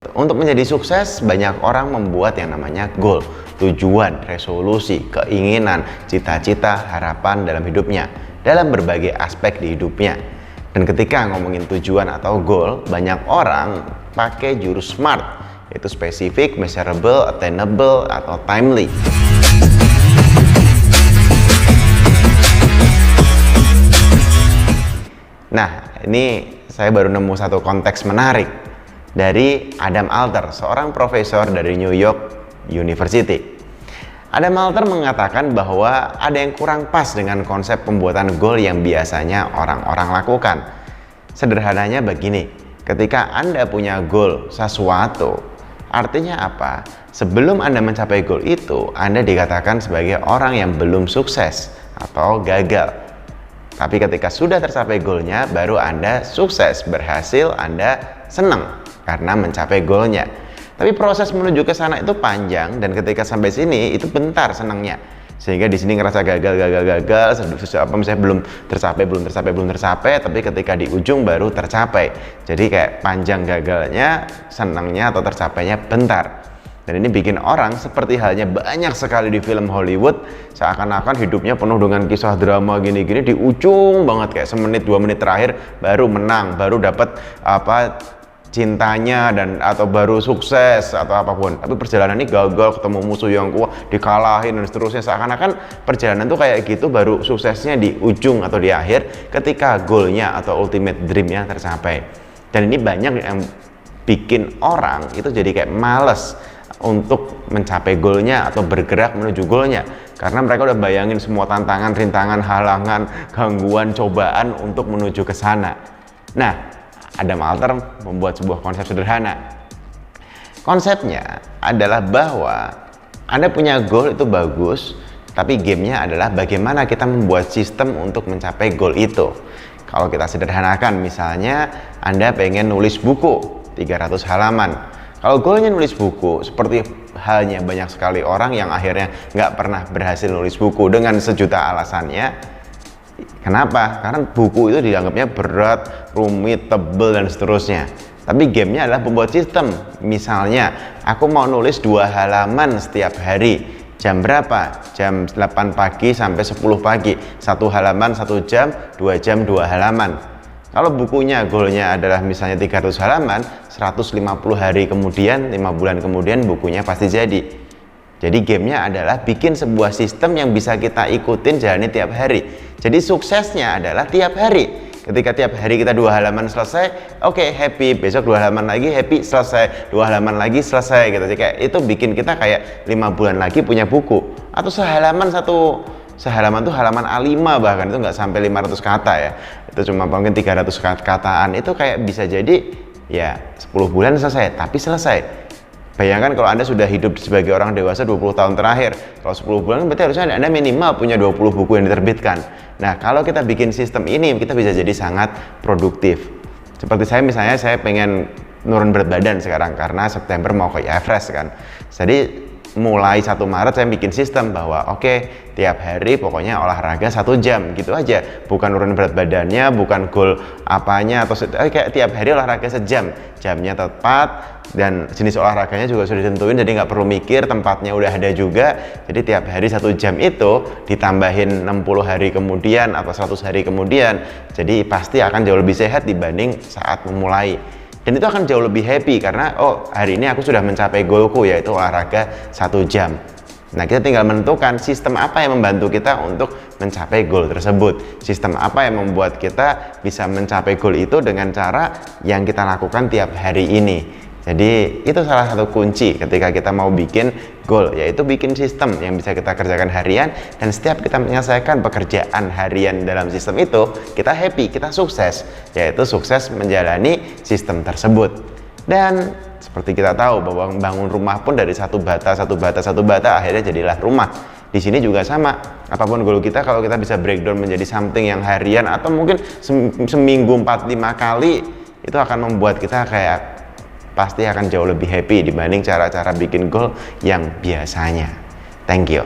Untuk menjadi sukses, banyak orang membuat yang namanya goal, tujuan, resolusi, keinginan, cita-cita, harapan dalam hidupnya, dalam berbagai aspek di hidupnya. Dan ketika ngomongin tujuan atau goal, banyak orang pakai jurus SMART, yaitu specific, measurable, attainable, atau timely. Nah, ini saya baru nemu satu konteks menarik dari Adam Alter, seorang profesor dari New York University. Adam Alter mengatakan bahwa ada yang kurang pas dengan konsep pembuatan goal yang biasanya orang-orang lakukan. Sederhananya begini, ketika Anda punya goal sesuatu, artinya apa? Sebelum Anda mencapai goal itu, Anda dikatakan sebagai orang yang belum sukses atau gagal. Tapi ketika sudah tercapai goalnya, baru Anda sukses, berhasil, Anda senang karena mencapai goalnya. Tapi proses menuju ke sana itu panjang, dan ketika sampai sini itu bentar senangnya. Sehingga di sini ngerasa gagal, misalnya belum tercapai, tapi ketika di ujung baru tercapai. Jadi kayak panjang gagalnya, senangnya atau tercapainya bentar. Dan ini bikin orang seperti halnya banyak sekali di film Hollywood, seakan-akan hidupnya penuh dengan kisah drama gini-gini, di ujung banget kayak semenit 2 menit terakhir baru menang, baru dapat cintanya atau baru sukses atau apapun. Tapi perjalanan ini gagal, ketemu musuh yang kuat, dikalahin dan seterusnya. Seakan-akan perjalanan tuh kayak gitu, baru suksesnya di ujung atau di akhir ketika goalnya atau ultimate dreamnya tercapai. Dan ini banyak yang bikin orang itu jadi kayak males untuk mencapai goalnya atau bergerak menuju goalnya, karena mereka udah bayangin semua tantangan, rintangan, halangan, gangguan, cobaan untuk menuju ke sana. Nah, Adam Alter membuat sebuah konsep sederhana. Konsepnya adalah bahwa Anda punya goal itu bagus, tapi gamenya adalah bagaimana kita membuat sistem untuk mencapai goal itu. Kalau kita sederhanakan, misalnya Anda pengen nulis buku 300 halaman. Kalau goalnya nulis buku, seperti halnya banyak sekali orang yang akhirnya nggak pernah berhasil nulis buku dengan sejuta alasannya. Kenapa? Karena buku itu dianggapnya berat, rumit, tebel, dan seterusnya. Tapi gamenya adalah membuat sistem. Misalnya, aku mau nulis 2 halaman setiap hari. Jam berapa? Jam 8 pagi sampai 10 pagi. 1 halaman 1 jam, 2 jam 2 halaman. Kalau bukunya, goalnya adalah misalnya 300 halaman, 150 hari kemudian, 5 bulan kemudian bukunya pasti jadi. Jadi gamenya adalah bikin sebuah sistem yang bisa kita ikutin, jalani tiap hari. Jadi suksesnya adalah tiap hari. Ketika tiap hari kita 2 halaman selesai, oke, happy. Besok 2 halaman lagi, happy, selesai. 2 halaman lagi, selesai gitu. Jadi kayak itu bikin kita kayak 5 bulan lagi punya buku. Atau sehalaman tuh halaman A5, bahkan itu nggak sampai 500 kata ya. Itu cuma mungkin 300 kataan. Itu kayak bisa jadi ya 10 bulan selesai, tapi selesai. Bayangkan kalau Anda sudah hidup sebagai orang dewasa 20 tahun terakhir. Kalau 10 bulan berarti harusnya Anda minimal punya 20 buku yang diterbitkan. Nah, kalau kita bikin sistem ini, kita bisa jadi sangat produktif. Seperti misalnya saya pengen nurun berat badan sekarang karena September mau ke Everest kan. Jadi mulai 1 Maret saya bikin sistem bahwa oke, tiap hari pokoknya olahraga 1 jam gitu aja, bukan nurunin berat badannya, bukan goal apanya, atau kayak tiap hari olahraga sejam, jamnya tepat, dan jenis olahraganya juga sudah ditentuin, jadi nggak perlu mikir, tempatnya udah ada juga. Jadi tiap hari 1 jam itu ditambahin 60 hari kemudian atau 100 hari kemudian, jadi pasti akan jauh lebih sehat dibanding saat memulai. Dan itu akan jauh lebih happy karena hari ini aku sudah mencapai goalku, yaitu olahraga 1 jam. Nah, kita tinggal menentukan sistem apa yang membantu kita untuk mencapai goal tersebut. Sistem apa yang membuat kita bisa mencapai goal itu dengan cara yang kita lakukan tiap hari ini. Jadi itu salah satu kunci ketika kita mau bikin goal, yaitu bikin sistem yang bisa kita kerjakan harian, dan setiap kita menyelesaikan pekerjaan harian dalam sistem itu, kita happy, kita sukses, yaitu sukses menjalani sistem tersebut. Dan seperti kita tahu bahwa membangun rumah pun dari satu bata akhirnya jadilah rumah. Di sini juga sama, apapun goal kita, kalau kita bisa breakdown menjadi something yang harian atau mungkin seminggu 4-5 kali, itu akan membuat kita kayak pasti akan jauh lebih happy dibanding cara-cara bikin goal yang biasanya. Thank you.